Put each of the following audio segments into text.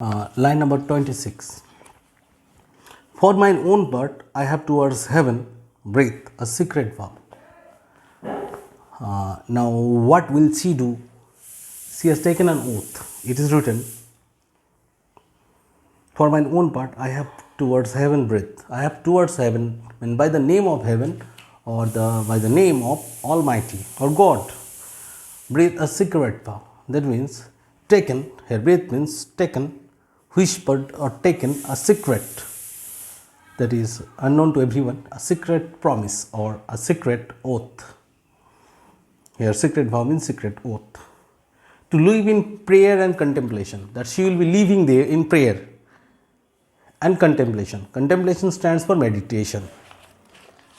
Line number 26. For mine own part, I have towards heaven breathed a secret vow. Now, what will she do? She has taken an oath. It is written, for mine own part, I have towards heaven breathed. I have towards heaven, and by the name of heaven or by the name of Almighty or God, breathe a secret vow. That means taken, here breathe means taken, whispered or taken a secret that is unknown to everyone, a secret promise or a secret oath. Here secret vow means secret oath. To live in prayer and contemplation, that she will be living there in prayer and contemplation. Contemplation stands for meditation.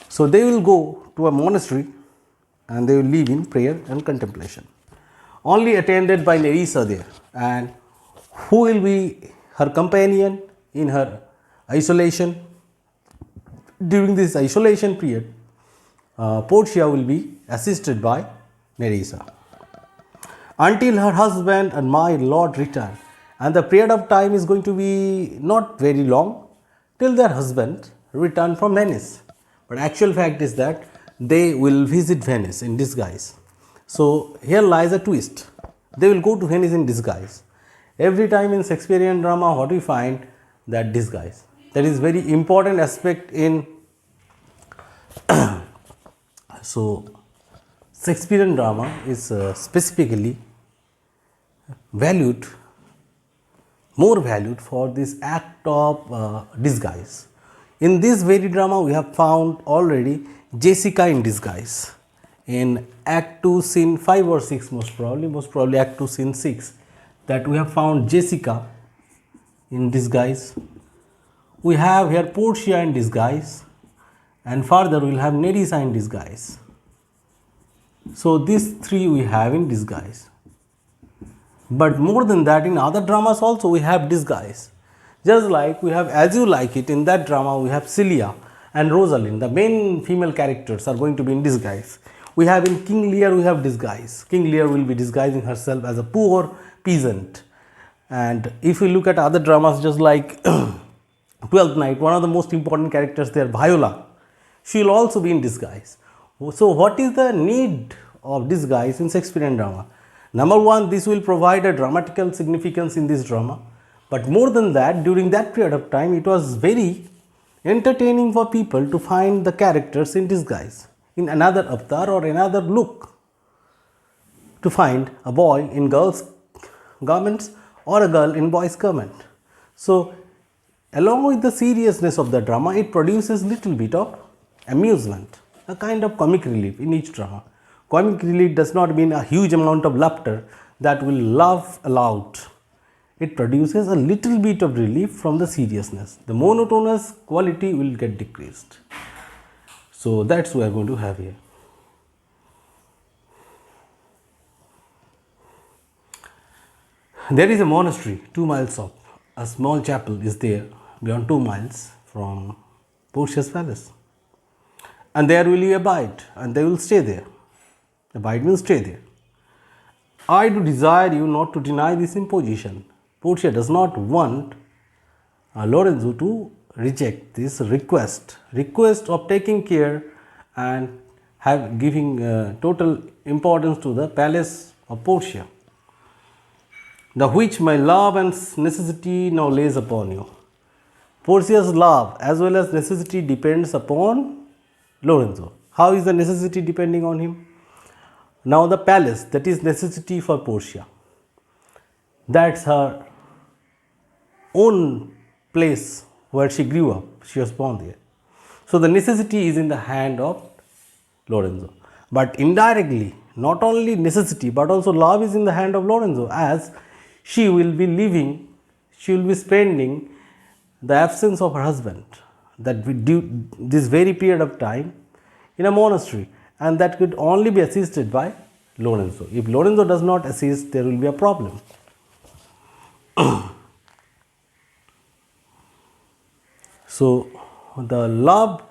So they will go to a monastery and they will live in prayer and contemplation. Only attended by Nerissa there, and who will be her companion in her isolation. During this isolation period, Portia will be assisted by Nerissa until her husband and my lord return, and the period of time is going to be not very long till their husband return from Venice. But actual fact is that they will visit Venice in disguise. So here lies a twist. They will go to Venice in disguise. Every time in Shakespearean drama, what we find, that disguise. That is very important aspect in so Shakespearean drama is specifically valued, more valued for this act of disguise. In this very drama, we have found already Jessica in disguise. In Act 2, Scene 5 or 6, most probably Act 2, Scene 6, that we have found Jessica in disguise. We have here Portia in disguise, and further we will have Nerissa in disguise. So these three we have in disguise. But more than that, in other dramas also we have disguise. Just like we have As You Like It, in that drama we have Celia and Rosalind. The main female characters are going to be in disguise. We have in King Lear, we have disguise. King Lear will be disguising herself as a poor peasant. And if we look at other dramas, just like Twelfth Night, one of the most important characters there, Viola, she will also be in disguise. So what is the need of disguise in Shakespearean drama? Number one, this will provide a dramatical significance in this drama. But more than that, during that period of time, it was very entertaining for people to find the characters in disguise, in another avatar or another look. To find a boy in girl's garments or a girl in boy's garment. So along with the seriousness of the drama, it produces little bit of amusement, a kind of comic relief in each drama. Comic relief does not mean a huge amount of laughter that will laugh aloud. It produces a little bit of relief from the seriousness. The monotonous quality will get decreased. So that's what we are going to have here. There is a monastery 2 miles off. A small chapel is there beyond 2 miles from Portia's palace. And there will you abide, and they will stay there. Abide means stay there. I do desire you not to deny this imposition. Portia does not want Lorenzo to reject this request of taking care and giving total importance to the palace of Portia, the which my love and necessity now lays upon you. Portia's love as well as necessity depends upon Lorenzo. How is the necessity depending on him? Now the palace, that is necessity for Portia. That's her own place where she grew up. She was born there. So the necessity is in the hand of Lorenzo. But indirectly, not only necessity but also love is in the hand of Lorenzo, as she will be living, she will be spending the absence of her husband, that this very period of time in a monastery, and that could only be assisted by Lorenzo. If Lorenzo does not assist, there will be a problem. So the love,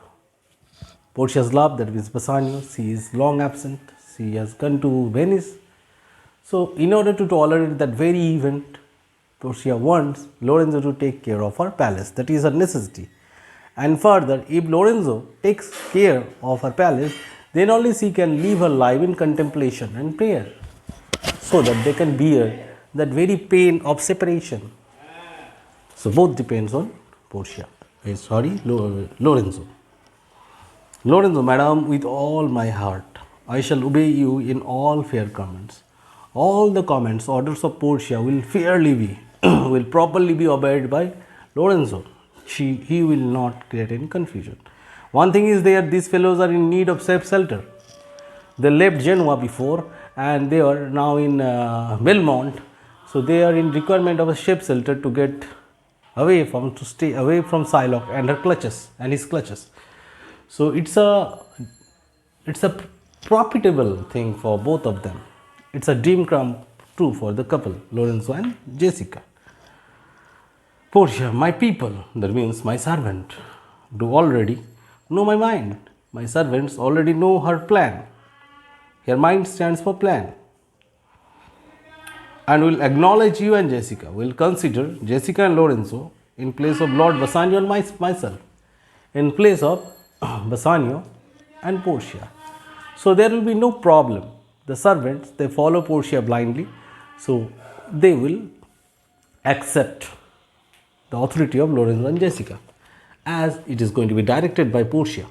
Portia's love, that is Bassanio, she is long absent, she has gone to Venice. So in order to tolerate that very event, Portia wants Lorenzo to take care of her palace. That is a necessity. And further, if Lorenzo takes care of her palace, then only she can live her life in contemplation and prayer, so that they can bear that very pain of separation. So both depends on Portia. Lorenzo. Lorenzo, madam, with all my heart, I shall obey you in all fair comments. All the comments, orders of Portia will fairly be, will properly be obeyed by Lorenzo. He will not create any confusion. One thing is there, these fellows are in need of safe shelter. They left Genoa before and they are now in Belmont. So they are in requirement of a safe shelter to get away from, to stay away from Shylock and her clutches and his clutches. So it's a profitable thing for both of them. It's a dream come true for the couple, Lorenzo and Jessica. Portia, my people, that means my servant, do already know my mind. My servants already know her plan. Her mind stands for plan. And will acknowledge you and Jessica. Will consider Jessica and Lorenzo in place of Lord Bassanio and myself. In place of Bassanio and Portia. So there will be no problem. The servants, they follow Portia blindly. So they will accept the authority of Lorenzo and Jessica, as it is going to be directed by Portia.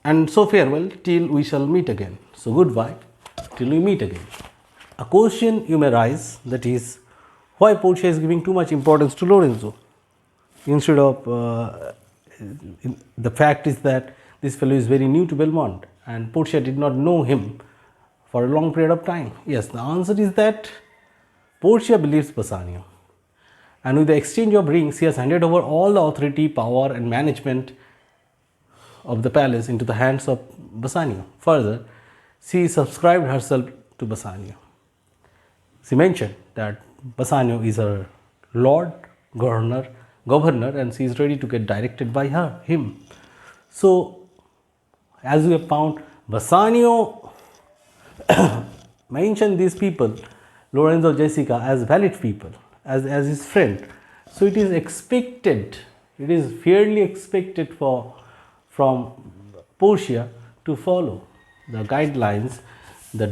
And so farewell till we shall meet again. So goodbye till we meet again. A question you may raise, that is, why Portia is giving too much importance to Lorenzo instead of the fact is that this fellow is very new to Belmont and Portia did not know him for a long period of time. Yes, the answer is that Portia believes Bassanio. And with the exchange of rings, she has handed over all the authority, power and management of the palace into the hands of Bassanio. Further, she subscribed herself to Bassanio. She mentioned that Bassanio is her lord, governor, and she is ready to get directed by him. So, as we have found, Bassanio mentioned these people, Lorenzo, Jessica, as valid people, as his friend. So it is expected, it is fairly expected from Portia to follow the guidelines, the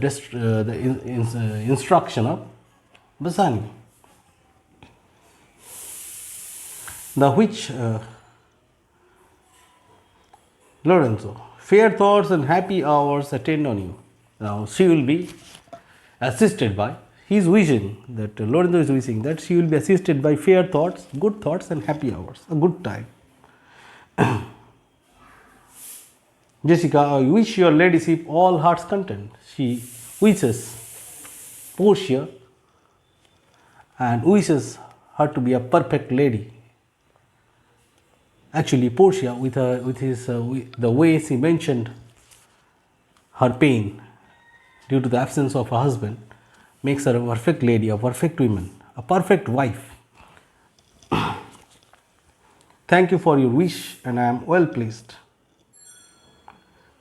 instruction of Bassanio. The which Lorenzo, fair thoughts and happy hours attend on you. Now she will be assisted by, he is wishing that Lorenzo is wishing that she will be assisted by fair thoughts, good thoughts and happy hours, a good time. Jessica, I wish your ladyship all heart's content. She wishes Portia and wishes her to be a perfect lady. Actually, Portia, with the way she mentioned her pain due to the absence of her husband, makes her a perfect lady, a perfect woman, a perfect wife. Thank you for your wish, and I am well pleased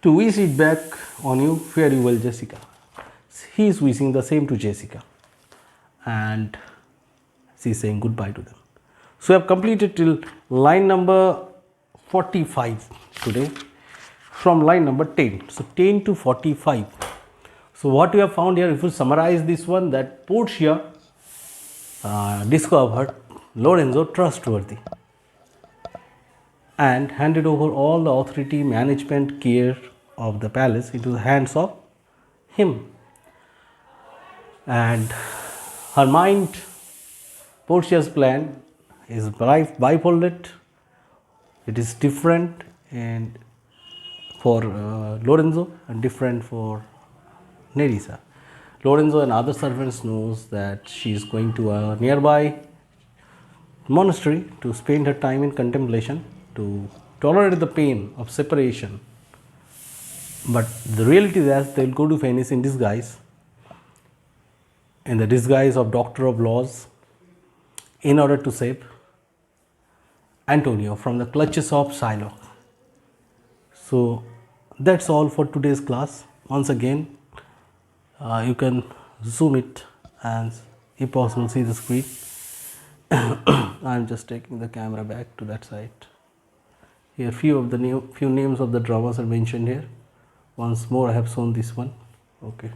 to wish it back on you. Fare you well, Jessica. He is wishing the same to Jessica, and she is saying goodbye to them. So we have completed till line number 45 today, from line number 10. So 10 to 45. So what we have found here, if we summarize this one, that Portia discovered Lorenzo trustworthy and handed over all the authority, management, care of the palace into the hands of him. And her mind, Portia's plan is bifolded. It is different and for Lorenzo and different for Nerissa. Lorenzo and other servants knows that she is going to a nearby monastery to spend her time in contemplation, to tolerate the pain of separation. But the reality is that they will go to Venice in disguise, in the disguise of Doctor of Laws, in order to save Antonio from the clutches of Shylock. So that's all for today's class. Once again, you can zoom it and if possible, see the screen. I am just taking the camera back to that side. Here few names of the dramas are mentioned here. Once more I have shown this one. Okay.